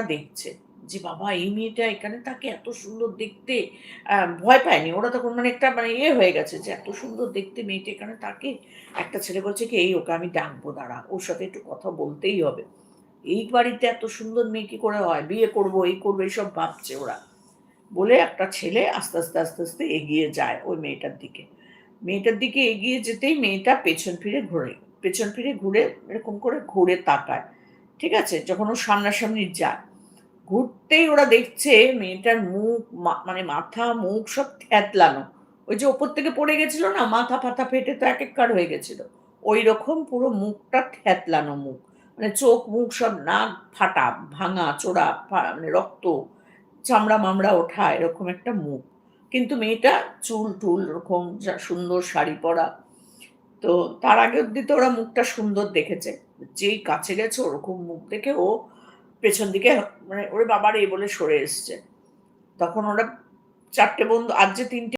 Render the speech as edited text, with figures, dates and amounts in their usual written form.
দেখছে যে বাবা এই মেয়েটা এখানে থাকে, এত সুন্দর দেখতে। ভয় পায়নি। ওরা তখন মানে একটা মানে হয়ে গেছে যে এত সুন্দর দেখতে মেয়েটা এখানে থাকে। একটা ছেলে বলছে কি, "এই ওকে আমি ডাকবো দাঁড়া। ওর সাথে একটু কথা বলতেই হবে। এই বাড়িতে এত সুন্দর মেয়ে কি করে হয়? বিয়ে করব, এই করব" এইসব ভাবছে ওরা। বলে একটা ছেলে আস্তে আস্তে এগিয়ে যায় ওই মেয়েটার দিকে। মেয়েটার দিকে এগিয়ে যেতেই মেয়েটা পেছন ফিরে ঘুরে এরকম করে ঘুরে তাকায়। ঠিক আছে? যখন ও সামনাসামনি যায়, ঘুরতেই ওরা দেখছে মেয়েটার মুখ মানে মাথা, মুখ সব থ্যাতলানো। ওই যে উপর থেকে পড়ে গেছিল না? মাথা-ফাথা ফেটে তো একেককার হয়ে গেছিল। ঐরকম পুরো মুখটা থ্যাতলানো মুখ। মানে চোখ, মুখ সব নাক ফাটা, ভাঙা, চোরা, মানে রক্ত, চামড়া-মামড়া ওঠা এরকম একটা মুখ। কিন্তু মেয়েটা চুল-টুল ওরকম সুন্দর শাড়ি পরা। তো তার আগে অব্দি তো ওরা মুখটা সুন্দর দেখেছে। যেই কাছে গেছে ওরকম মুখ দেখে ও পেছন দিকে মানে ওরে বাবারে বলে সরে এসছে। তখন ওরা ৪ টে বন্ধু, আর যে ৩ টে